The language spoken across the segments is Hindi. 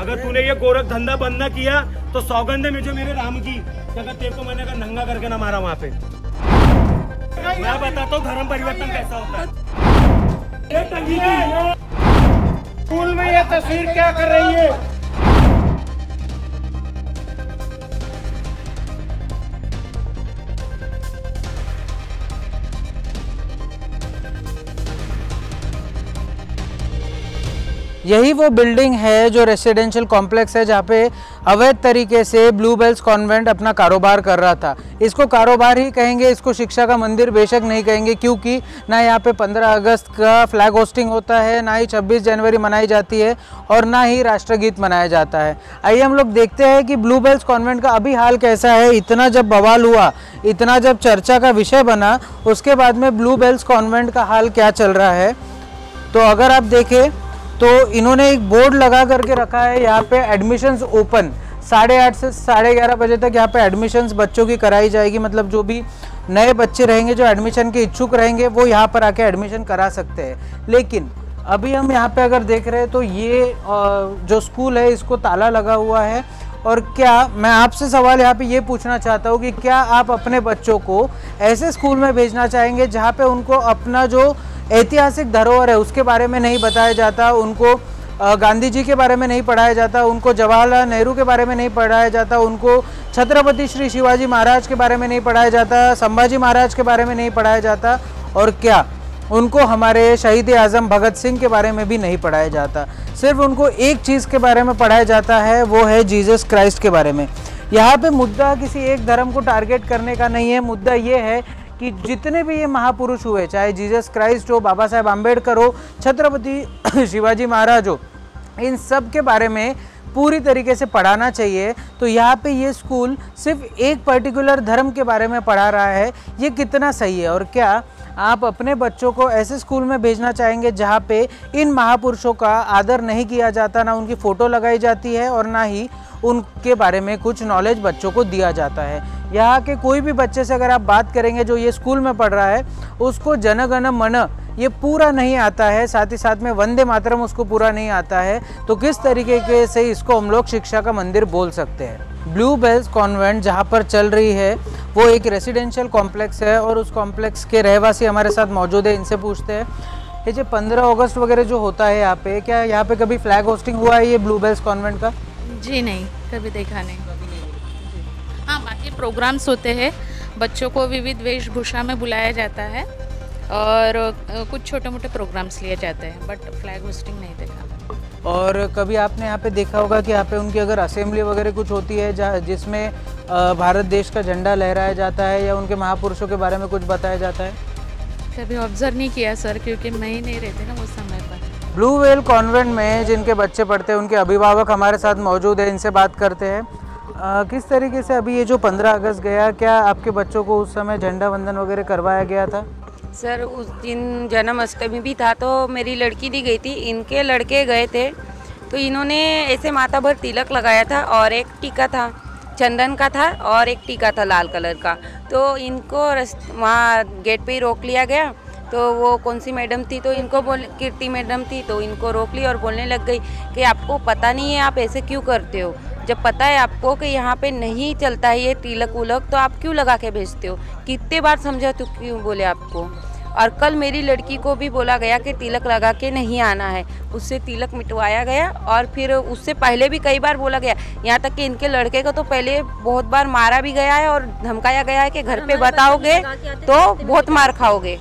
अगर तूने ये गोरख धंधा बंद न किया तो सौगंध है मुझे मेरे राम की, अगर तेरे को मैंने नंगा करके ना मारा वहाँ पे। मैं बताता हूँ धर्म परिवर्तन कैसा होता है। स्कूल में ये तस्वीर क्या कर रही है? यही वो बिल्डिंग है जो रेसिडेंशियल कॉम्प्लेक्स है जहाँ पे अवैध तरीके से ब्लू बेल्स कॉन्वेंट अपना कारोबार कर रहा था। इसको कारोबार ही कहेंगे, इसको शिक्षा का मंदिर बेशक नहीं कहेंगे, क्योंकि ना यहाँ पे 15 अगस्त का फ्लैग होस्टिंग होता है, ना ही 26 जनवरी मनाई जाती है और ना ही राष्ट्रगीत मनाया जाता है। आइए हम लोग देखते हैं कि ब्लू बेल्स कॉन्वेंट का अभी हाल कैसा है। इतना जब बवाल हुआ, इतना जब चर्चा का विषय बना, उसके बाद में ब्लू बेल्स कॉन्वेंट का हाल क्या चल रहा है। तो अगर आप देखें तो इन्होंने एक बोर्ड लगा करके रखा है, यहाँ पे एडमिशन्स ओपन 8:30 से 11:30 बजे तक यहाँ पे एडमिशन्स बच्चों की कराई जाएगी। मतलब जो भी नए बच्चे रहेंगे, जो एडमिशन के इच्छुक रहेंगे, वो यहाँ पर आके एडमिशन करा सकते हैं। लेकिन अभी हम यहाँ पे अगर देख रहे हैं तो ये जो स्कूल है इसको ताला लगा हुआ है। और क्या मैं आपसे सवाल यहाँ पे ये पूछना चाहता हूँ कि क्या आप अपने बच्चों को ऐसे स्कूल में भेजना चाहेंगे जहाँ पे उनको अपना जो ऐतिहासिक धरोहर है उसके बारे में नहीं बताया जाता, उनको गांधी जी के बारे में नहीं पढ़ाया जाता, उनको जवाहरलाल नेहरू के बारे में नहीं पढ़ाया जाता, उनको छत्रपति श्री शिवाजी महाराज के बारे में नहीं पढ़ाया जाता, संभाजी महाराज के बारे में नहीं पढ़ाया जाता, और क्या उनको हमारे शहीद आज़म भगत सिंह के बारे में भी नहीं पढ़ाया जाता। सिर्फ उनको एक चीज़ के बारे में पढ़ाया जाता है, वो है जीसस क्राइस्ट के बारे में। यहाँ पे मुद्दा किसी एक धर्म को टारगेट करने का नहीं है। मुद्दा ये है कि जितने भी ये महापुरुष हुए, चाहे जीसस क्राइस्ट हो, बाबा साहेब आम्बेडकर हो, छत्रपति शिवाजी महाराज हो, इन सब के बारे में पूरी तरीके से पढ़ाना चाहिए। तो यहाँ पे ये स्कूल सिर्फ एक पर्टिकुलर धर्म के बारे में पढ़ा रहा है, ये कितना सही है। और क्या आप अपने बच्चों को ऐसे स्कूल में भेजना चाहेंगे जहाँ पे इन महापुरुषों का आदर नहीं किया जाता, ना उनकी फ़ोटो लगाई जाती है और ना ही उनके बारे में कुछ नॉलेज बच्चों को दिया जाता है। यहाँ के कोई भी बच्चे से अगर आप बात करेंगे जो ये स्कूल में पढ़ रहा है, उसको जन गण मन ये पूरा नहीं आता है, साथ ही साथ में वंदे मातरम उसको पूरा नहीं आता है। तो किस तरीके से इसको हम लोग शिक्षा का मंदिर बोल सकते हैं। ब्लू बेल्स कॉन्वेंट जहाँ पर चल रही है वो एक रेसिडेंशियल कॉम्प्लेक्स है और उस कॉम्प्लेक्स के रहवासी हमारे साथ मौजूद है, इनसे पूछते हैं। ये जो 15 अगस्त वगैरह जो होता है यहाँ पे, क्या यहाँ पे कभी फ्लैग होस्टिंग हुआ है ये ब्लू बेल्स कॉन्वेंट का? जी नहीं, कभी देखा नहीं। हाँ, बाकी प्रोग्राम्स होते हैं, बच्चों को विविध वेशभूषा में बुलाया जाता है और कुछ छोटे मोटे प्रोग्राम्स लिए जाते हैं, बट फ्लैग होस्टिंग नहीं देखा। और कभी आपने यहाँ पे देखा होगा कि यहाँ पे उनकी अगर असेंबली वगैरह कुछ होती है जिसमें भारत देश का झंडा लहराया जाता है या उनके महापुरुषों के बारे में कुछ बताया जाता है? कभी ऑब्जर्व नहीं किया सर, क्योंकि मैं ही नहीं रहती ना उस समय पर। ब्लू वेल कॉन्वेंट में जिनके बच्चे पढ़ते हैं उनके अभिभावक हमारे साथ मौजूद है, इनसे बात करते हैं। किस तरीके से अभी ये जो 15 अगस्त गया, क्या आपके बच्चों को उस समय झंडा वंदन वगैरह करवाया गया था? सर उस दिन जन्माष्टमी भी था तो मेरी लड़की दी गई थी, इनके लड़के गए थे तो इन्होंने ऐसे माथा भर तिलक लगाया था और एक टीका था चंदन का था और एक टीका था लाल कलर का। तो इनको वहाँ गेट पे ही रोक लिया गया। तो वो कौन सी मैडम थी, तो इनको कीर्ति मैडम थी, तो इनको रोक ली और बोलने लग गई कि आपको पता नहीं है आप ऐसे क्यों करते हो, जब पता है आपको कि यहाँ पे नहीं चलता है ये तिलक उलक तो आप क्यों लगा के भेजते हो। कितने बार समझा तो क्यों बोले आपको। और कल मेरी लड़की को भी बोला गया कि तिलक लगा के नहीं आना है, उससे तिलक मिटवाया गया और फिर उससे पहले भी कई बार बोला गया, यहाँ तक कि इनके लड़के को तो पहले बहुत बार मारा भी गया है और धमकाया गया है कि घर पे बताओगे तो बहुत मार खाओगे।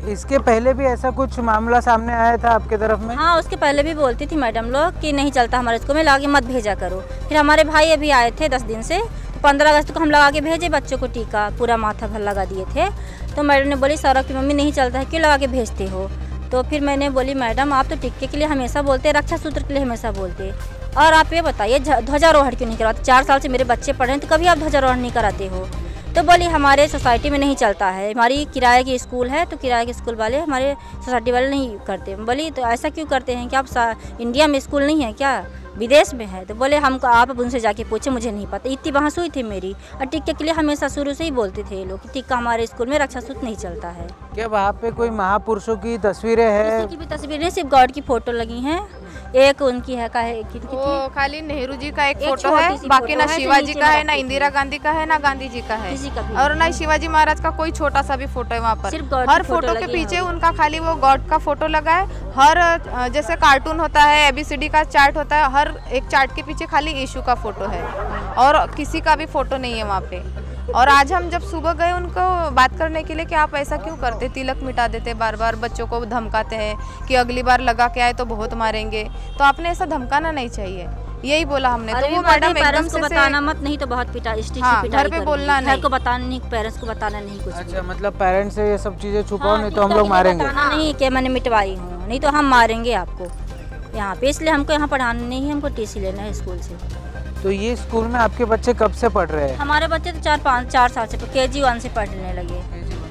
इसके पहले भी ऐसा कुछ मामला सामने आया था आपके तरफ में? हाँ, उसके पहले भी बोलती थी मैडम लोग कि नहीं चलता हमारे स्कूल में, लगा के मत भेजा करो। फिर हमारे भाई अभी आए थे 10 दिन से, तो 15 अगस्त को हम लगा के भेजे बच्चों को, टीका पूरा माथा भर लगा दिए थे। तो मैडम ने बोली सौरभ की मम्मी नहीं चलता है, क्यों लगा के भेजते हो। तो फिर मैंने बोली मैडम आप तो टिक्के के लिए हमेशा बोलते, रक्षा सूत्र के लिए हमेशा बोलते, और आप ये बताइए ध्वजारोहण क्यों नहीं कराते। 4 साल से मेरे बच्चे पढ़ रहे हैं तो कभी आप ध्वजारोहण नहीं कराते हो। तो बोली हमारे सोसाइटी में नहीं चलता है, हमारी किराए की स्कूल है तो किराए के स्कूल वाले हमारे सोसाइटी वाले नहीं करते। बोली तो ऐसा क्यों करते हैं कि आप इंडिया में स्कूल नहीं है क्या? विदेश में है। तो बोले हमको आप अब उनसे जाके पूछे, मुझे नहीं पता। इतनी बहस हुई थी मेरी। और टिक्के के लिए हमेशा शुरू से ही बोलते थे ये लोग कि टिक्का हमारे स्कूल में रक्षा सूत्र नहीं चलता है। क्या वहाँ पे कोई महापुरुषों की तस्वीरें हैं? किसी की भी तस्वीर नहीं, सिर्फ गॉड की फोटो लगी हैं। एक उनकी है का है वो खाली नेहरू जी का एक फोटो छोटी है, सी बाकी फोटो ना है जो शिवाजी नीचे का में है, ना रखी इंदिरा गांधी का है, ना गांधी जी का है, किसी का भी और ना शिवाजी महाराज का कोई छोटा सा भी फोटो है वहाँ पर। सिर्फ गॉड की हर फोटो फोटो के लगी पीछे है। उनका खाली वो गॉड का फोटो लगा है। हर जैसे कार्टून होता है, ABCD का चार्ट होता है, हर एक चार्ट के पीछे खाली यीशु का फोटो है और किसी का भी फोटो नहीं है वहाँ पे। और आज हम जब सुबह गए उनको बात करने के लिए कि आप ऐसा क्यों करते, तिलक मिटा देते, बार बार बच्चों को धमकाते हैं कि अगली बार लगा के आए तो बहुत मारेंगे, तो आपने ऐसा धमकाना नहीं चाहिए, यही बोला हमने। तो वो मैडम एकदम को बताना मत, नहीं तो बहुत घर पे बोलना नहीं, घर को बताना नहीं, पेरेंट्स को बताना नहीं कुछ। अच्छा, मतलब पेरेंट्स से ये सब चीजें छुपाओ, नहीं तो हम लोग मारेंगे। बताना नहीं कि मैंने मिटवाई हूँ, नहीं तो हम मारेंगे आपको यहाँ पे। इसलिए हमको यहाँ पढ़ाना नहीं है, हमको TC लेना है स्कूल से। तो ये स्कूल में आपके बच्चे कब से पढ़ रहे हैं? हमारे बच्चे तो 4 साल से KG1 से पढ़ने लगे।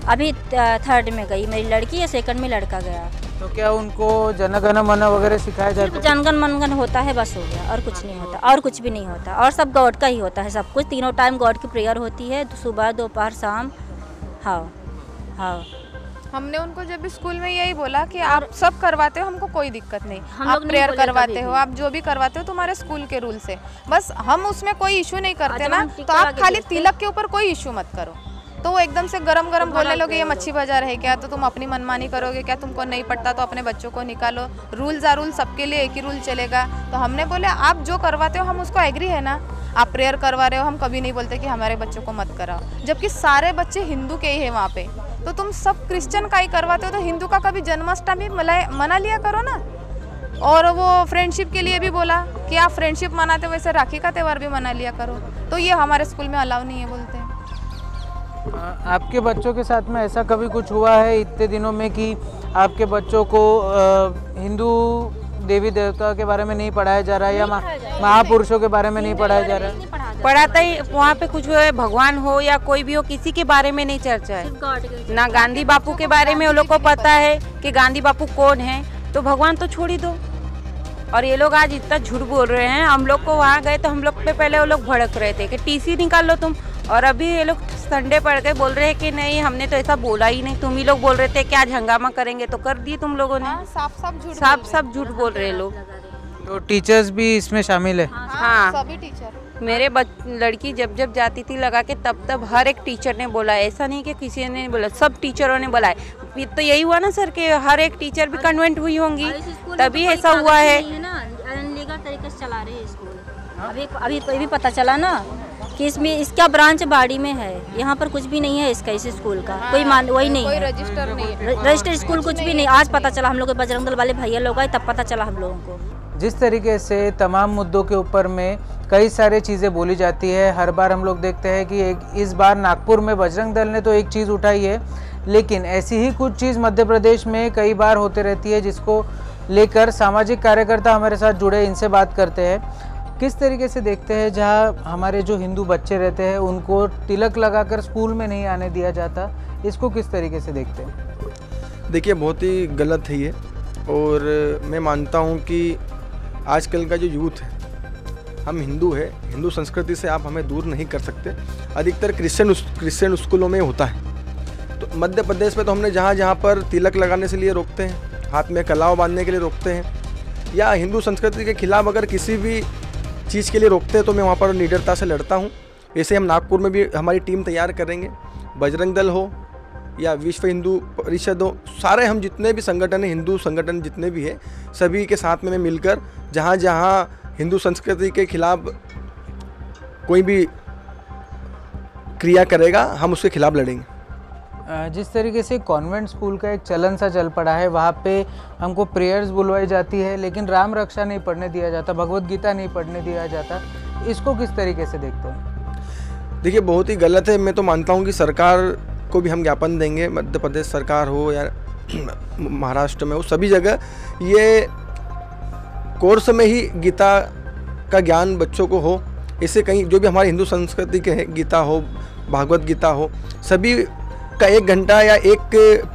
अभी 3rd में गई मेरी लड़की, या 2nd में लड़का गया। तो क्या उनको जनगण मन वगैरह सिखाया जाता है? जनगण मनगण होता है, बस हो गया, और कुछ नहीं होता, और कुछ भी नहीं होता। और सब गॉड का ही होता है, सब कुछ। तीनों टाइम गॉड की प्रेयर होती है, सुबह दोपहर शाम। हाँ हाँ, हमने उनको जब भी स्कूल में यही बोला कि आप सब करवाते हो, हमको कोई दिक्कत नहीं, हम आप लोग नहीं प्रेयर बोले करवाते कभी हो, भी। आप जो भी करवाते हो तुम्हारे स्कूल के रूल से, बस हम उसमें कोई इशू नहीं करते आज ना। हम तो टिक्का आप लगा खाली के तिलक के ऊपर कोई इशू मत करो। तो वो एकदम से गरम गरम बोलने लोगे ये मच्छी बाजार है क्या, तो तुम अपनी मनमानी करोगे क्या, तुमको नहीं पड़ता तो अपने बच्चों को निकालो, रूल्स आर रूल, सबके लिए एक ही रूल चलेगा। तो हमने बोले आप जो करवाते हो हम उसको एग्री है ना, आप प्रेयर करवा रहे हो, हम कभी नहीं बोलते कि हमारे बच्चों को मत कराओ, जबकि सारे बच्चे हिंदू के ही है वहाँ पे। तो तुम सब क्रिश्चियन का ही करवाते हो, तो हिंदू का कभी जन्माष्टमी मना लिया करो ना। और वो फ्रेंडशिप के लिए भी बोला कि आप फ्रेंडशिप मनाते हो, वैसे राखी का त्यौहार भी मना लिया करो। तो ये हमारे स्कूल में अलाउ नहीं है, बोलते हैं। आपके बच्चों के साथ में ऐसा कभी कुछ हुआ है इतने दिनों में कि आपके बच्चों को हिंदू देवी देवता के बारे में नहीं पढ़ाया जा रहा है, या महापुरुषों के बारे में नहीं पढ़ाया जा रहा है? पढ़ाता ही वहाँ पे कुछ भगवान हो या कोई भी हो, किसी के बारे में नहीं चर्चा है ना। गांधी बापू के बारे में वो लोग को पता है कि गांधी बापू कौन है, तो भगवान तो छोड़ ही दो। और ये लोग आज इतना झूठ बोल रहे हैं। हम लोग को वहाँ गए तो हम लोग पे पहले वो लोग भड़क रहे थे कि TC निकाल लो तुम, और अभी ये लोग संडे पढ़ के बोल रहे हैं कि नहीं हमने तो ऐसा बोला ही नहीं, तुम ही लोग बोल रहे थे कि आज हंगामा करेंगे, तो कर दिए तुम लोगों ने। साफ झूठ बोल रहे लोग। तो टीचर्स भी इसमें शामिल है? हाँ, सभी टीचर। मेरे लड़की जब जब जाती थी लगा के, तब हर एक टीचर ने बोला, ऐसा नहीं कि किसी ने नहीं बोला, सब टीचरों ने बोला है। तो यही हुआ ना सर कि हर एक टीचर भी कन्वेंट हुई होंगी, तभी ऐसा हुआ है। लीगल तरीके से चला रहे हैं स्कूल। अभी पता चला ना कि इसमें इसका ब्रांच बाड़ी में है, यहाँ पर कुछ भी नहीं है इसका, इस स्कूल का कोई वही नहीं है, रजिस्टर नहीं है, रजिस्टर्ड स्कूल कुछ भी नहीं। आज पता चला, हम लोग बजरंग दल वाले भैया लोग आए तब पता चला हम लोगों को। जिस तरीके से तमाम मुद्दों के ऊपर में कई सारी चीज़ें बोली जाती है, हर बार हम लोग देखते हैं कि इस बार नागपुर में बजरंग दल ने तो एक चीज़ उठाई है, लेकिन ऐसी ही कुछ चीज़ मध्य प्रदेश में कई बार होते रहती है, जिसको लेकर सामाजिक कार्यकर्ता हमारे साथ जुड़े, इनसे बात करते हैं। किस तरीके से देखते हैं जहाँ हमारे जो हिंदू बच्चे रहते हैं उनको तिलक लगाकर स्कूल में नहीं आने दिया जाता, इसको किस तरीके से देखते हैं? देखिए, बहुत ही गलत है ये, और मैं मानता हूँ कि आजकल का जो यूथ है, हम हिंदू है, हिंदू संस्कृति से आप हमें दूर नहीं कर सकते। अधिकतर क्रिश्चियन स्कूलों में होता है। तो मध्य प्रदेश में तो हमने जहाँ जहाँ पर तिलक लगाने से लिए रोकते हैं, हाथ में कलाव बांधने के लिए रोकते हैं, या हिंदू संस्कृति के खिलाफ अगर किसी भी चीज़ के लिए रोकते हैं, तो मैं वहाँ पर निडरता से लड़ता हूँ। ऐसे हम नागपुर में भी हमारी टीम तैयार करेंगे, बजरंग दल हो या विश्व हिंदू परिषद हो, सारे हम जितने भी संगठन हैं, हिंदू संगठन जितने भी हैं, सभी के साथ में मैं मिलकर जहाँ जहाँ हिंदू संस्कृति के खिलाफ कोई भी क्रिया करेगा, हम उसके खिलाफ लड़ेंगे। जिस तरीके से कॉन्वेंट स्कूल का एक चलन सा चल पड़ा है, वहाँ पे हमको प्रेयर्स बुलवाई जाती है, लेकिन राम रक्षा नहीं पढ़ने दिया जाता, भगवत गीता नहीं पढ़ने दिया जाता, इसको किस तरीके से देखते हैं? देखिए, बहुत ही गलत है। मैं तो मानता हूँ कि सरकार को भी हम ज्ञापन देंगे, मध्य प्रदेश सरकार हो या महाराष्ट्र में हो, सभी जगह ये कोर्स में ही गीता का ज्ञान बच्चों को हो। इससे कहीं जो भी हमारे हिंदू संस्कृति के हैं, गीता हो, भागवत गीता हो, सभी का 1 घंटा या एक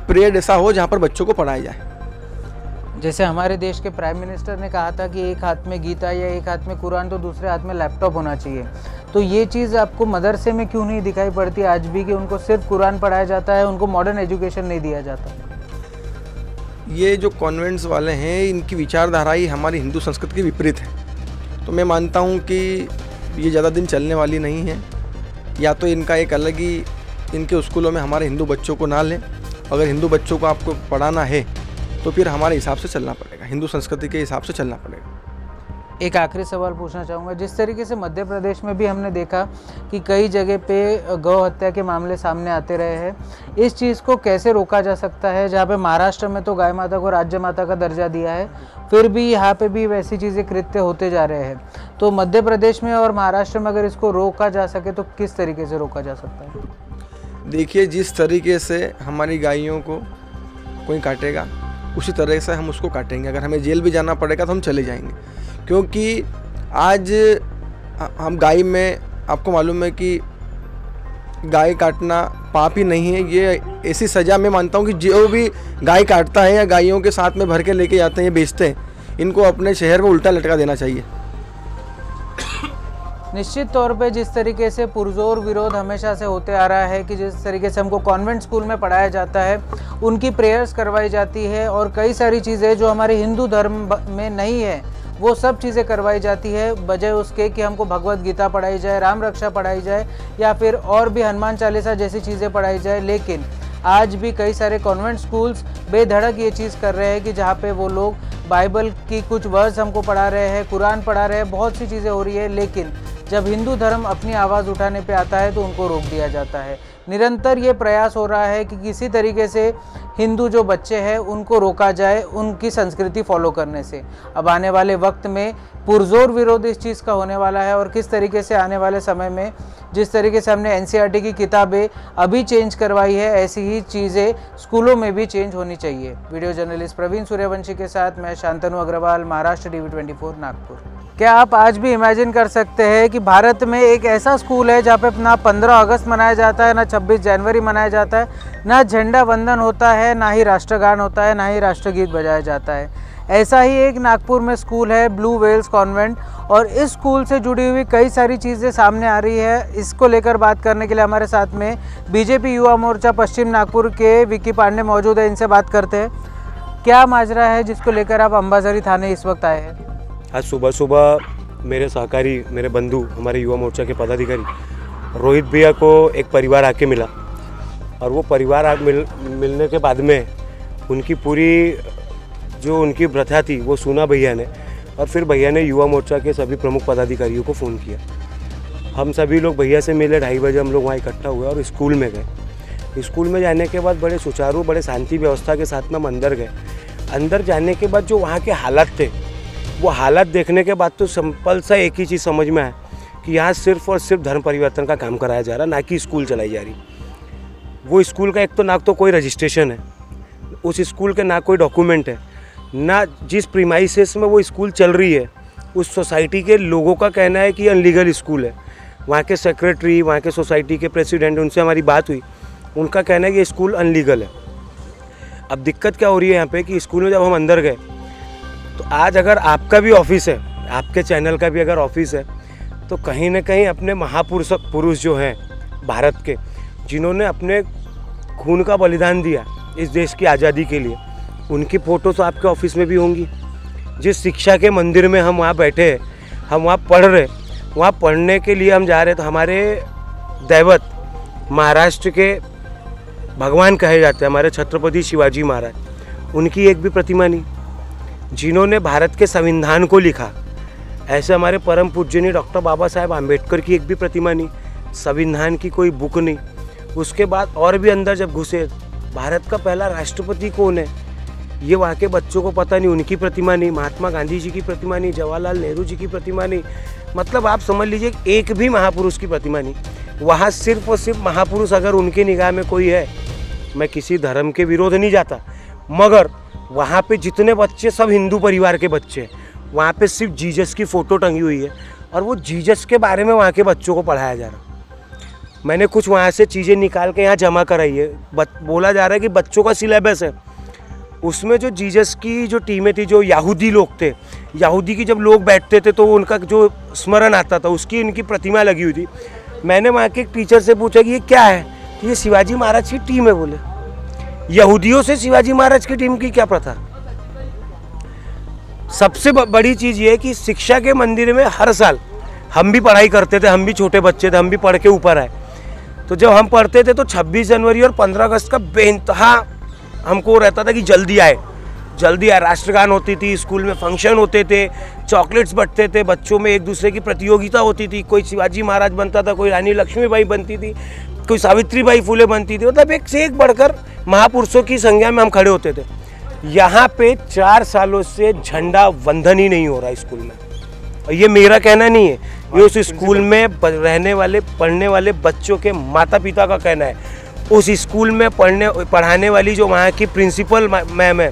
पीरियड ऐसा हो जहाँ पर बच्चों को पढ़ाया जाए। जैसे हमारे देश के प्राइम मिनिस्टर ने कहा था कि एक हाथ में गीता या एक हाथ में कुरान तो दूसरे हाथ में लैपटॉप होना चाहिए, तो ये चीज़ आपको मदरसे में क्यों नहीं दिखाई पड़ती आज भी कि उनको सिर्फ कुरान पढ़ाया जाता है, उनको मॉडर्न एजुकेशन नहीं दिया जाता? ये जो कॉन्वेंट्स वाले हैं इनकी विचारधारा ही हमारी हिंदू संस्कृति के विपरीत है। तो मैं मानता हूँ कि ये ज़्यादा दिन चलने वाली नहीं है। या तो इनका एक अलग ही इनके स्कूलों में हमारे हिंदू बच्चों को ना लें। अगर हिंदू बच्चों को आपको पढ़ाना है तो फिर हमारे हिसाब से चलना पड़ेगा, हिंदू संस्कृति के हिसाब से चलना पड़ेगा। एक आखिरी सवाल पूछना चाहूँगा, जिस तरीके से मध्य प्रदेश में भी हमने देखा कि कई जगह पे गौ हत्या के मामले सामने आते रहे हैं, इस चीज़ को कैसे रोका जा सकता है? जहाँ पे महाराष्ट्र में तो गाय माता को राज्य माता का दर्जा दिया है, फिर भी यहाँ पे भी वैसी चीज़ें कृत्य होते जा रहे हैं। तो मध्य प्रदेश में और महाराष्ट्र में अगर इसको रोका जा सके तो किस तरीके से रोका जा सकता है? देखिए, जिस तरीके से हमारी गायों को कोई काटेगा उसी तरह से हम उसको काटेंगे। अगर हमें जेल भी जाना पड़ेगा तो हम चले जाएंगे, क्योंकि आज हम गाय में, आपको मालूम है कि गाय काटना पाप ही नहीं है। ये ऐसी सज़ा मैं मानता हूँ कि जो भी गाय काटता है या गायों के साथ में भर के लेके जाते हैं, बेचते हैं, इनको अपने शहर में उल्टा लटका देना चाहिए। निश्चित तौर पे जिस तरीके से पुरजोर विरोध हमेशा से होते आ रहा है कि जिस तरीके से हमको कॉन्वेंट स्कूल में पढ़ाया जाता है, उनकी प्रेयर्स करवाई जाती है और कई सारी चीज़ें जो हमारे हिंदू धर्म में नहीं है वो सब चीज़ें करवाई जाती है, बजाय उसके कि हमको भगवत गीता पढ़ाई जाए, राम रक्षा पढ़ाई जाए या फिर और भी हनुमान चालीसा जैसी चीज़ें पढ़ाई जाए। लेकिन आज भी कई सारे कॉन्वेंट स्कूल्स बेधड़क ये चीज़ कर रहे हैं कि जहाँ पे वो लोग बाइबल की कुछ वर्ड्स हमको पढ़ा रहे हैं, कुरान पढ़ा रहे हैं, बहुत सी चीज़ें हो रही है, लेकिन जब हिंदू धर्म अपनी आवाज़ उठाने पे आता है तो उनको रोक दिया जाता है। निरंतर ये प्रयास हो रहा है कि किसी तरीके से हिंदू जो बच्चे हैं उनको रोका जाए उनकी संस्कृति फॉलो करने से। अब आने वाले वक्त में पुरजोर विरोध इस चीज़ का होने वाला है और किस तरीके से आने वाले समय में जिस तरीके से हमने NCERT की किताबें अभी चेंज करवाई है, ऐसी ही चीज़ें स्कूलों में भी चेंज होनी चाहिए। वीडियो जर्नलिस्ट प्रवीण सूर्यवंशी के साथ मैं शांतनु अग्रवाल, महाराष्ट्र TV24 नागपुर। क्या आप आज भी इमेजिन कर सकते हैं कि भारत में एक ऐसा स्कूल है जहाँ पे ना 15 अगस्त मनाया जाता है, ना 26 जनवरी मनाया जाता है, ना झंडा वंदन होता है, ना ही राष्ट्रगान होता है, ना ही राष्ट्रगीत बजाया जाता है? ऐसा ही एक नागपुर में स्कूल है ब्लू वेल्स कॉन्वेंट, और इस स्कूल से जुड़ी हुई कई सारी चीज़ें सामने आ रही है। इसको लेकर बात करने के लिए हमारे साथ में बीजेपी युवा मोर्चा पश्चिम नागपुर के विकी पांडे मौजूद है, इनसे बात करते हैं। क्या माजरा है जिसको लेकर आप अंबाझरी थाने इस वक्त आए हैं? आज सुबह सुबह मेरे सहकारी, मेरे बंधु, हमारे युवा मोर्चा के पदाधिकारी रोहित भैया को एक परिवार आके मिला, और वो परिवार मिलने के बाद में उनकी पूरी जो उनकी प्रथा थी वो सुना भैया ने, और फिर भैया ने युवा मोर्चा के सभी प्रमुख पदाधिकारियों को फ़ोन किया। हम सभी लोग भैया से मिले, 2:30 बजे हम लोग वहाँ इकट्ठा हुए और स्कूल में गए। स्कूल में जाने के बाद बड़े सुचारू, बड़े शांति व्यवस्था के साथ में हम अंदर गए। अंदर जाने के बाद जो वहाँ के हालात थे, वो हालात देखने के बाद तो सिंपल सा एक ही चीज़ समझ में आया कि यहाँ सिर्फ और सिर्फ धर्म परिवर्तन का काम कराया जा रहा, ना कि स्कूल चलाई जा रही। वो स्कूल का एक तो ना तो कोई रजिस्ट्रेशन है, उस स्कूल के ना कोई डॉक्यूमेंट है, ना जिस प्रीमाइसेस में वो स्कूल चल रही है उस सोसाइटी के लोगों का कहना है कि अनलीगल स्कूल है। वहाँ के सेक्रेटरी, वहाँ के सोसाइटी के प्रेसिडेंट, उनसे हमारी बात हुई, उनका कहना है कि स्कूल अनलीगल है। अब दिक्कत क्या हो रही है यहाँ पे कि स्कूल में जब हम अंदर गए तो आज अगर आपका भी ऑफिस है, आपके चैनल का भी अगर ऑफिस है, तो कहीं ना कहीं अपने पुरुष जो हैं भारत के, जिन्होंने अपने खून का बलिदान दिया इस देश की आज़ादी के लिए, उनकी फ़ोटो तो आपके ऑफिस में भी होंगी। जिस शिक्षा के मंदिर में हम वहाँ बैठे हैं, हम वहाँ पढ़ रहे, वहाँ पढ़ने के लिए हम जा रहे, तो हमारे दैवत महाराष्ट्र के भगवान कहे जाते हैं हमारे छत्रपति शिवाजी महाराज, उनकी एक भी प्रतिमा नहीं। जिन्होंने भारत के संविधान को लिखा, ऐसे हमारे परम पूज्यनीय डॉक्टर बाबा साहेब आम्बेडकर की एक भी प्रतिमा नहीं, संविधान की कोई बुक नहीं। उसके बाद और भी अंदर जब घुसे, भारत का पहला राष्ट्रपति कौन है ये वहाँ के बच्चों को पता नहीं, उनकी प्रतिमा नहीं, महात्मा गांधी जी की प्रतिमा नहीं, जवाहरलाल नेहरू जी की प्रतिमा नहीं, मतलब आप समझ लीजिए एक भी महापुरुष की प्रतिमा नहीं। वहाँ सिर्फ और सिर्फ महापुरुष अगर उनकी निगाह में कोई है, मैं किसी धर्म के विरोध नहीं जाता, मगर वहाँ पे जितने बच्चे सब हिंदू परिवार के बच्चे हैं, वहाँ पे सिर्फ जीसस की फ़ोटो टंगी हुई है और वो जीसस के बारे में वहाँ के बच्चों को पढ़ाया जा रहा। मैंने कुछ वहाँ से चीज़ें निकाल के यहाँ जमा कराई है, बोला जा रहा है कि बच्चों का सिलेबस है, उसमें जो जीसस की जो टीमें थी, जो यहूदी लोग थे, यहूदी की जब लोग बैठते थे तो उनका जो स्मरण आता था, उसकी इनकी प्रतिमा लगी हुई थी। मैंने वहाँ के एक टीचर से पूछा कि ये क्या है, तो ये शिवाजी महाराज की टीम है। बोले यहूदियों से शिवाजी महाराज की टीम की क्या प्रथा। सबसे बड़ी चीज़ ये है कि शिक्षा के मंदिर में हर साल हम भी पढ़ाई करते थे, हम भी छोटे बच्चे थे, हम भी पढ़ के ऊपर आए। तो जब हम पढ़ते थे तो 26 जनवरी और 15 अगस्त का बेइंतहा हमको रहता था कि जल्दी आए। राष्ट्रगान होती थी, स्कूल में फंक्शन होते थे, चॉकलेट्स बंटते थे, बच्चों में एक दूसरे की प्रतियोगिता होती थी। कोई शिवाजी महाराज बनता था, कोई रानी लक्ष्मीबाई बनती थी, कोई सावित्रीबाई फुले बनती थी। मतलब एक से एक बढ़कर महापुरुषों की संज्ञा में हम खड़े होते थे। यहाँ पे 4 सालों से झंडा वंदन ही नहीं हो रहा स्कूल में। और ये मेरा कहना नहीं है, ये उस स्कूल में रहने वाले पढ़ने वाले बच्चों के माता पिता का कहना है। उस स्कूल में पढ़ाने वाली जो वहाँ की प्रिंसिपल मैम है,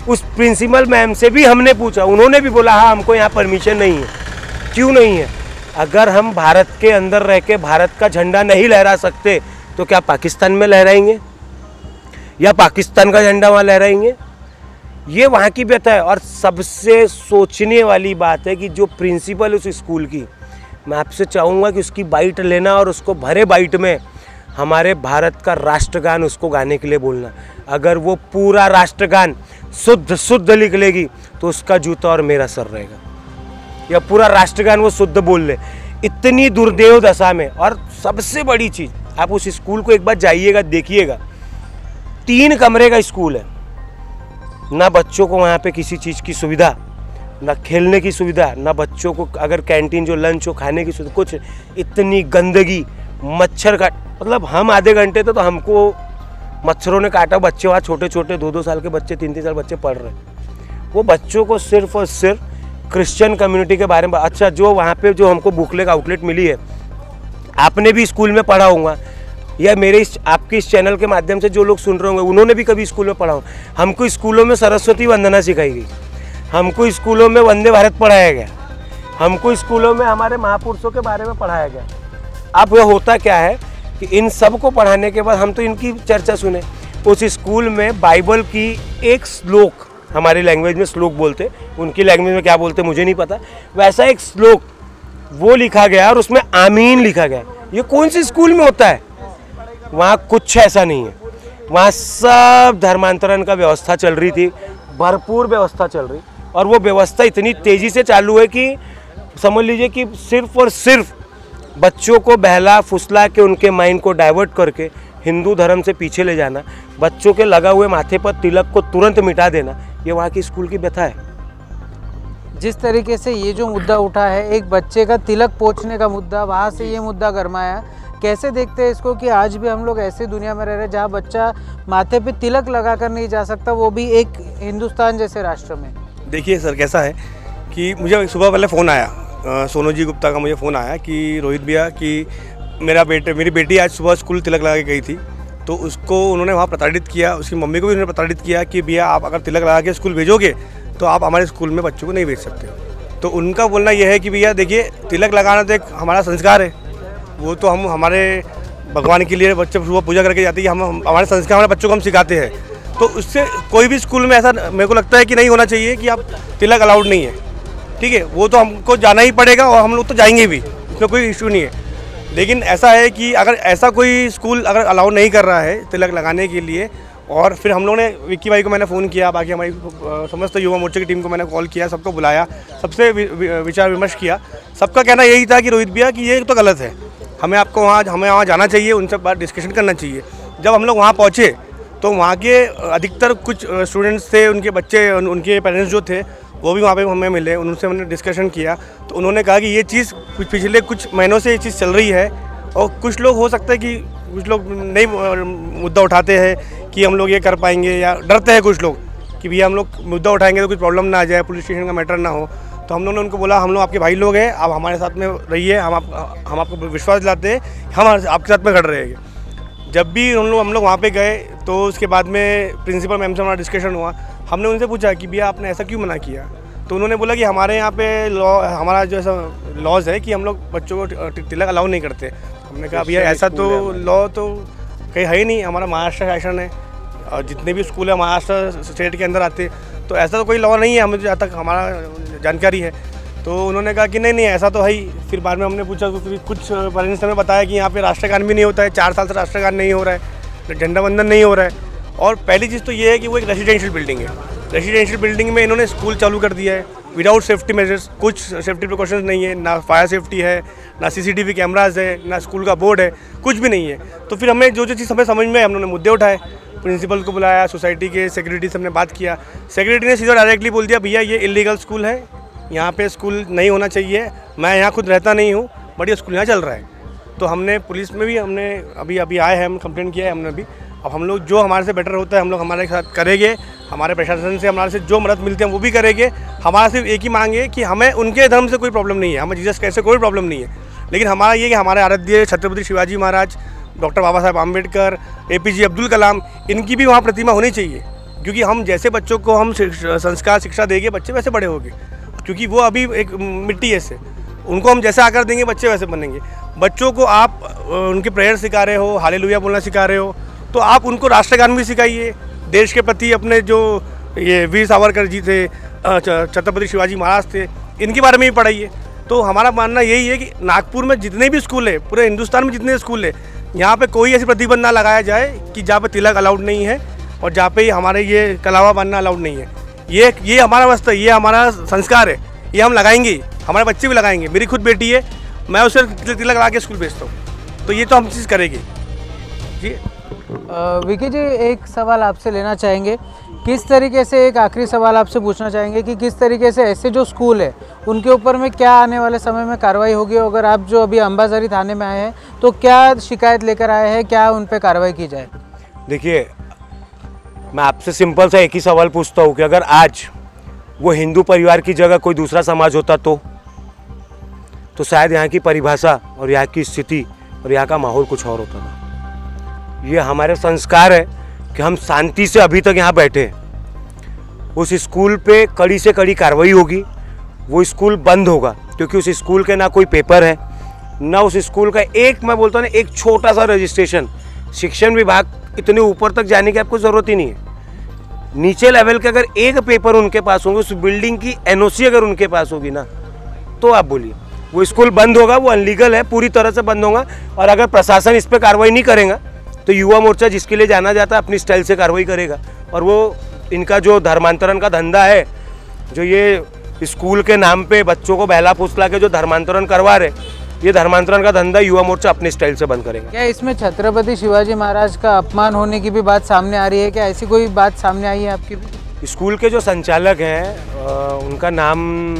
उस प्रिंसिपल मैम से भी हमने पूछा, उन्होंने भी बोला हाँ हमको यहाँ परमिशन नहीं है। क्यों नहीं है? अगर हम भारत के अंदर रह के भारत का झंडा नहीं लहरा सकते तो क्या पाकिस्तान में लहराएंगे या पाकिस्तान का झंडा वहाँ लहराएंगे? ये वहाँ की व्यथा है। और सबसे सोचने वाली बात है कि जो प्रिंसिपल उस स्कूल की, मैं आपसे चाहूँगा कि उसकी बाइट लेना और उसको भरे बाइट में हमारे भारत का राष्ट्रगान उसको गाने के लिए बोलना। अगर वो पूरा राष्ट्रगान शुद्ध लिख लेगी तो उसका जूता और मेरा सर रहेगा। या पूरा राष्ट्रगान वो शुद्ध बोल ले, इतनी दुर्देव दशा में। और सबसे बड़ी चीज़, आप उस स्कूल को एक बार जाइएगा, देखिएगा, 3 कमरे का स्कूल है। ना बच्चों को वहाँ पे किसी चीज़ की सुविधा, ना खेलने की सुविधा, ना बच्चों को अगर कैंटीन जो लंच हो खाने की सुविधा, कुछ। इतनी गंदगी, मच्छर काट, मतलब हम आधे घंटे तो हमको मच्छरों ने काटा। बच्चे वहाँ छोटे छोटे 2-2 साल के बच्चे, 3-3 साल बच्चे पढ़ रहे हैं। वो बच्चों को सिर्फ और सिर्फ क्रिश्चियन कम्युनिटी के बारे में। अच्छा, जो वहाँ पे जो हमको बुकलेट आउटलेट मिली है, आपने भी स्कूल में पढ़ा होगा या मेरे आपके इस चैनल के माध्यम से जो लोग सुन रहे होंगे उन्होंने भी कभी स्कूल में पढ़ा हो। हमको स्कूलों में सरस्वती वंदना सिखाई गई, हमको स्कूलों में वंदे भारत पढ़ाया गया, हमको स्कूलों में हमारे महापुरुषों के बारे में पढ़ाया गया। अब यह होता क्या है कि इन सब को पढ़ाने के बाद हम तो इनकी चर्चा सुने। उस स्कूल में बाइबल की एक श्लोक, हमारी लैंग्वेज में श्लोक बोलते, उनकी लैंग्वेज में क्या बोलते मुझे नहीं पता, वैसा एक श्लोक वो लिखा गया और उसमें आमीन लिखा गया। ये कौन सी स्कूल में होता है? वहाँ कुछ ऐसा नहीं है। वहाँ सब धर्मांतरण का व्यवस्था चल रही थी, भरपूर व्यवस्था चल रही। और वो व्यवस्था इतनी तेज़ी से चालू है कि समझ लीजिए कि सिर्फ और सिर्फ बच्चों को बहला फुसला के उनके माइंड को डाइवर्ट करके हिंदू धर्म से पीछे ले जाना, बच्चों के लगा हुए माथे पर तिलक को तुरंत मिटा देना, ये वहाँ की स्कूल की व्यथा है। जिस तरीके से ये जो मुद्दा उठा है, एक बच्चे का तिलक पोंछने का मुद्दा, वहाँ से ये मुद्दा गरमाया। कैसे देखते हैं इसको कि आज भी हम लोग ऐसी दुनिया में रह रहे हैं जहाँ बच्चा माथे पे तिलक लगाकर नहीं जा सकता, वो भी एक हिंदुस्तान जैसे राष्ट्र में? देखिए सर, कैसा है कि मुझे सुबह पहले फ़ोन आया, सोनू जी गुप्ता का मुझे फ़ोन आया कि रोहित भैया कि मेरी बेटी आज सुबह स्कूल तिलक लगा के गई थी, तो उसको उन्होंने वहाँ प्रताड़ित किया, उसकी मम्मी को भी उन्होंने प्रताड़ित किया कि भैया आप अगर तिलक लगा के स्कूल भेजोगे तो आप हमारे स्कूल में बच्चों को नहीं भेज सकते। तो उनका बोलना यह है कि भैया देखिए, तिलक लगाना तो एक हमारा संस्कार है, वो तो हम हमारे भगवान के लिए बच्चे सुबह पूजा करके जाते हैं, हम हमारे संस्कार हमारे बच्चों को हम सिखाते हैं। तो उससे कोई भी स्कूल में ऐसा मेरे को लगता है कि नहीं होना चाहिए कि आप तिलक अलाउड नहीं है। ठीक है, वो तो हमको जाना ही पड़ेगा और हम लोग तो जाएंगे भी, उसमें कोई इशू नहीं है। लेकिन ऐसा है कि अगर ऐसा कोई स्कूल अगर अलाउ नहीं कर रहा है तिलक लगाने के लिए, और फिर हम लोगों ने विक्की भाई को मैंने फ़ोन किया, बाकी हमारी समस्त युवा मोर्चा की टीम को मैंने कॉल किया, सबको बुलाया, सबसे विचार विमर्श किया। सबका कहना यही था कि रोहित भैया कि ये तो गलत है, हमें वहाँ जाना चाहिए, उनसे बात डिस्कशन करना चाहिए। जब हम लोग वहाँ पहुँचे तो वहाँ के अधिकतर कुछ स्टूडेंट्स थे, उनके बच्चे, उनके पेरेंट्स जो थे वो भी वहाँ पे हमें मिले, उनसे हमने डिस्कशन किया। तो उन्होंने कहा कि ये चीज़ पिछले कुछ महीनों से ये चीज़ चल रही है, और कुछ लोग हो सकता है कि कुछ लोग नई मुद्दा उठाते हैं कि हम लोग ये कर पाएंगे, या डरते हैं कुछ लोग कि भैया हम लोग मुद्दा उठाएंगे तो कुछ प्रॉब्लम ना आ जाए, पुलिस स्टेशन का मैटर ना हो। तो हम लोगों ने उनको बोला, हम लोग आपके भाई लोग हैं, आप हमारे साथ में रहिए, हम आपको विश्वास दिलाते हैं, हम आपके साथ में खड़े रहेंगे। जब भी हम लोग वहाँ पे गए तो उसके बाद में प्रिंसिपल मैम से हमारा डिस्कशन हुआ। हमने उनसे पूछा कि भैया आपने ऐसा क्यों मना किया, तो उन्होंने बोला कि हमारे यहाँ पे हमारा जो ऐसा लॉज है कि हम लोग बच्चों को तिलक अलाउ नहीं करते। हमने कहा भैया ऐसा तो लॉ तो कहीं है ही नहीं, हमारा महाराष्ट्र शासन है, जितने भी स्कूल है महाराष्ट्र स्टेट के अंदर आते, तो ऐसा तो कोई लॉ नहीं है हमें जहाँ तक हमारा जानकारी है। तो उन्होंने कहा कि नहीं ऐसा तो है ही। फिर बाद में हमने पूछा तो कुछ पेरेंट्स ने बताया कि यहाँ पे राष्ट्रगान भी नहीं होता है, 4 साल से राष्ट्रगान नहीं हो रहा है, झंडा वंदन नहीं हो रहा है। और पहली चीज़ तो ये है कि वो एक रेजिडेंशियल बिल्डिंग है। रेजिडेंशियल बिल्डिंग में इन्होंने स्कूल चालू कर दिया है विदाउट सेफ्टी मेजर्स, कुछ सेफ्टी प्रिकॉशंस नहीं है, ना फायर सेफ्टी है, ना CCTV कैमराज है, ना स्कूल का बोर्ड है, कुछ भी नहीं है। तो फिर हमें जो चीज़ हमें समझ में हमने मुद्दे उठाए, प्रिंसिपल को बुलाया, सोसाइटी के सेक्रेटरी से हमने बात किया। सेक्रेटरी ने सीधा डायरेक्टली बोल दिया भैया ये इलीगल स्कूल है, यहाँ पे स्कूल नहीं होना चाहिए। मैं यहाँ खुद रहता नहीं हूँ, बट ये स्कूल यहाँ चल रहा है। तो हमने पुलिस में भी हमने अभी आए हैं, हम कंप्लेंट किया है हमने अभी। अब हम लोग जो हमारे से बेटर होता है हम लोग हमारे साथ करेंगे, हमारे प्रशासन से हमारे से जो मदद मिलती है वो भी करेंगे। हमारा सिर्फ एक ही मांग है कि हमें उनके धर्म से कोई प्रॉब्लम नहीं है, हमें जीसस कैसे कोई प्रॉब्लम नहीं है, लेकिन हमारा ये कि हमारे आराध्य छत्रपति शिवाजी महाराज, डॉक्टर बाबा साहब आम्बेडकर, APJ अब्दुल कलाम, इनकी भी वहाँ प्रतिमा होनी चाहिए। क्योंकि हम जैसे बच्चों को हम संस्कार शिक्षा देंगे बच्चे वैसे बड़े होंगे, क्योंकि वो अभी एक मिट्टी है से, उनको हम जैसा आकार देंगे बच्चे वैसे बनेंगे। बच्चों को आप उनके प्रेयर सिखा रहे हो, हालेलुया बोलना सिखा रहे हो, तो आप उनको राष्ट्रगान भी सिखाइए, देश के प्रति अपने जो ये वीर सावरकर जी थे, छत्रपति शिवाजी महाराज थे, इनके बारे में भी पढ़ाइए। तो हमारा मानना यही है कि नागपुर में जितने भी स्कूल है, पूरे हिंदुस्तान में जितने स्कूल है, यहाँ पे कोई ऐसी प्रतिबंध ना लगाया जाए कि जहाँ पे तिलक अलाउड नहीं है और जहाँ पे हमारे ये कलावा बांधना अलाउड नहीं है। ये हमारा वास्ता, ये हमारा संस्कार है, ये हम लगाएंगे, हमारे बच्चे भी लगाएंगे। मेरी खुद बेटी है, मैं उसे तिलक लगा के स्कूल भेजता हूँ, तो ये तो हम चीज़ करेंगे जी। विकी जी, एक सवाल आपसे लेना चाहेंगे, किस तरीके से, एक आखिरी सवाल आपसे पूछना चाहेंगे कि किस तरीके से ऐसे जो स्कूल है उनके ऊपर में क्या आने वाले समय में कार्रवाई होगी? अगर आप जो अभी अंबाझरी थाने में आए हैं तो क्या शिकायत लेकर आए हैं, क्या उन पर कार्रवाई की जाए? देखिए, मैं आपसे सिंपल सा एक ही सवाल पूछता हूँ कि अगर आज वो हिंदू परिवार की जगह कोई दूसरा समाज होता तो शायद यहाँ की परिभाषा और यहाँ की स्थिति और यहाँ का माहौल कुछ और होता था। ये हमारे संस्कार है कि हम शांति से अभी तक यहाँ बैठे हैं। उस स्कूल पे कड़ी से कड़ी कार्रवाई होगी, वो स्कूल बंद होगा, क्योंकि उस स्कूल के ना कोई पेपर है, ना उस स्कूल का एक, मैं बोलता हूँ ना, एक छोटा सा रजिस्ट्रेशन। शिक्षण विभाग इतने ऊपर तक जाने की आपको ज़रूरत ही नहीं है। नीचे लेवल के अगर एक पेपर उनके पास होंगे, उस बिल्डिंग की NOC अगर उनके पास होगी ना, तो आप बोलिए वो स्कूल बंद होगा, वो अनलीगल है, पूरी तरह से बंद होगा। और अगर प्रशासन इस पर कार्रवाई नहीं करेगा तो युवा मोर्चा जिसके लिए जाना जाता है अपनी स्टाइल से कार्रवाई करेगा। और वो इनका जो धर्मांतरण का धंधा है, जो ये स्कूल के नाम पे बच्चों को बहला फुसला के जो धर्मांतरण करवा रहे, ये धर्मांतरण का धंधा युवा मोर्चा अपने स्टाइल से बंद करेगा। क्या इसमें छत्रपति शिवाजी महाराज का अपमान होने की भी बात सामने आ रही है? क्या ऐसी कोई बात सामने आई है आपकी भी? स्कूल के जो संचालक हैं, उनका नाम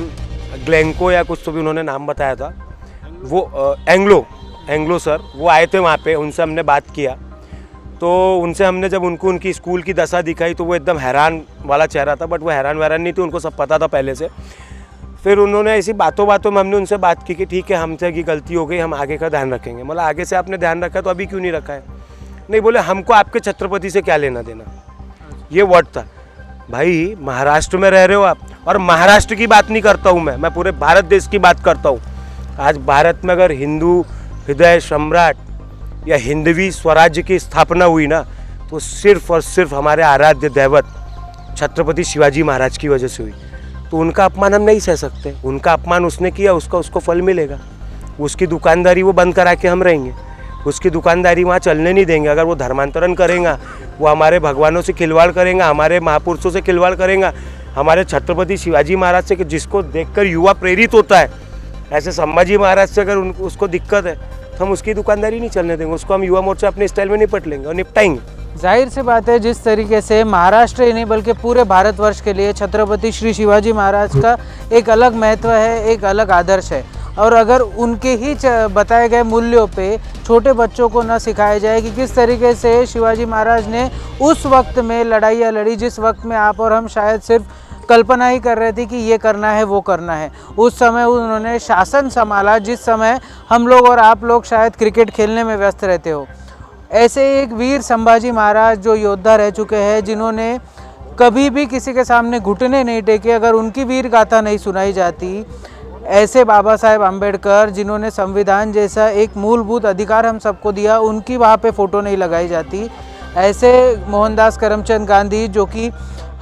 ग्लेंको या कुछ तो भी उन्होंने नाम बताया था, वो एंग्लो सर, वो आए थे वहाँ पे, उनसे हमने बात किया। तो उनसे हमने जब उनको उनकी स्कूल की दशा दिखाई तो वो एकदम हैरान वाला चेहरा था, बट वो हैरान वैरान नहीं थी, उनको सब पता था पहले से। फिर उन्होंने ऐसी बातों में हमने उनसे बात की कि ठीक है, हमसे की गलती हो गई, हम आगे का ध्यान रखेंगे। मतलब आगे से आपने ध्यान रखा तो अभी क्यों नहीं रखा है? नहीं, बोले हमको आपके छत्रपति से क्या लेना देना, ये वर्ड था। भाई महाराष्ट्र में रह रहे हो आप, और महाराष्ट्र की बात नहीं करता हूँ मैं पूरे भारत देश की बात करता हूँ। आज भारत में अगर हिंदू हृदय सम्राट या हिंदवी स्वराज्य की स्थापना हुई ना, तो सिर्फ और सिर्फ हमारे आराध्य दैवत छत्रपति शिवाजी महाराज की वजह से हुई। तो उनका अपमान हम नहीं सह सकते। उनका अपमान उसने किया, उसको फल मिलेगा। उसकी दुकानदारी वो बंद करा के हम रहेंगे, उसकी दुकानदारी वहाँ चलने नहीं देंगे। अगर वो धर्मांतरण करेगा, वो हमारे भगवानों से खिलवाड़ करेगा, हमारे महापुरुषों से खिलवाड़ करेगा, हमारे छत्रपति शिवाजी महाराज से, जिसको देखकर युवा प्रेरित होता है, ऐसे संभाजी महाराज से अगर उसको दिक्कत है तो हम उसकी दुकानदारी नहीं चलने देंगे। उसको हम युवा मोर्चा अपने स्टाइल में निपट लेंगे और निपटाएंगे। जाहिर सी बात है, जिस तरीके से महाराष्ट्र ही नहीं बल्कि पूरे भारतवर्ष के लिए छत्रपति श्री शिवाजी महाराज का एक अलग महत्व है, एक अलग आदर्श है। और अगर उनके ही बताए गए मूल्यों पे छोटे बच्चों को न सिखाया जाए कि किस तरीके से शिवाजी महाराज ने उस वक्त में लड़ाइयाँ लड़ी, जिस वक्त में आप और हम शायद सिर्फ कल्पना ही कर रहे थे कि ये करना है वो करना है, उस समय उन्होंने शासन संभाला जिस समय हम लोग और आप लोग शायद क्रिकेट खेलने में व्यस्त रहते हो। ऐसे एक वीर संभाजी महाराज जो योद्धा रह चुके हैं, जिन्होंने कभी भी किसी के सामने घुटने नहीं टेके, अगर उनकी वीर गाथा नहीं सुनाई जाती, ऐसे बाबा साहेब आम्बेडकर जिन्होंने संविधान जैसा एक मूलभूत अधिकार हम सबको दिया, उनकी वहाँ पे फ़ोटो नहीं लगाई जाती। ऐसे मोहनदास करमचंद गांधी जो कि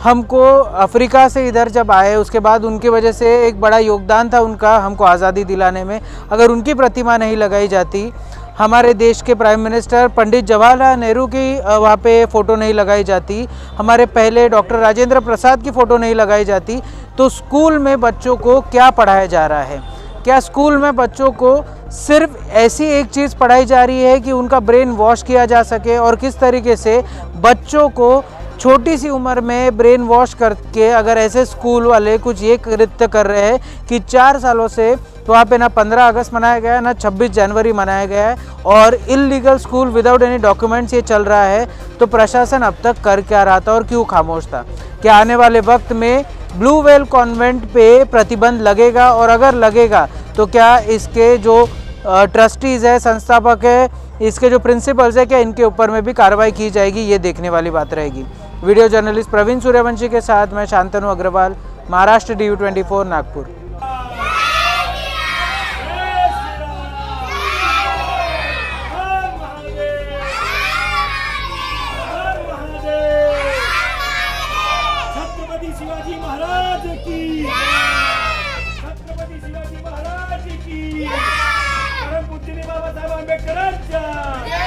हमको अफ्रीका से इधर जब आए उसके बाद उनकी वजह से एक बड़ा योगदान था उनका हमको आज़ादी दिलाने में, अगर उनकी प्रतिमा नहीं लगाई जाती, हमारे देश के प्राइम मिनिस्टर पंडित जवाहरलाल नेहरू की वहाँ पे फ़ोटो नहीं लगाई जाती, हमारे पहले डॉक्टर राजेंद्र प्रसाद की फ़ोटो नहीं लगाई जाती, तो स्कूल में बच्चों को क्या पढ़ाया जा रहा है? क्या स्कूल में बच्चों को सिर्फ ऐसी एक चीज़ पढ़ाई जा रही है कि उनका ब्रेन वॉश किया जा सके, और किस तरीके से बच्चों को छोटी सी उम्र में ब्रेन वॉश करके अगर ऐसे स्कूल वाले कुछ ये कृत्य कर रहे हैं कि 4 सालों से वहाँ पे ना 15 अगस्त मनाया गया है ना 26 जनवरी मनाया गया है, और illegal school without any documents ये चल रहा है, तो प्रशासन अब तक कर क्या रहा था और क्यों खामोश था? क्या आने वाले वक्त में ब्लू वेल कॉन्वेंट पे प्रतिबंध लगेगा, और अगर लगेगा तो क्या इसके जो ट्रस्टीज़ है, संस्थापक है, इसके जो प्रिंसिपल्स है, क्या इनके ऊपर में भी कार्रवाई की जाएगी? ये देखने वाली बात रहेगी। वीडियो जर्नलिस्ट प्रवीण सूर्यवंशी के साथ मैं शांतनु अग्रवाल, महाराष्ट्र DU24 नागपुर। छत्रपति शिवाजी महाराज की, छत्रपति शिवाजी महाराज की, परम पूज्य बाबा साहेब आंबेडकरांच्या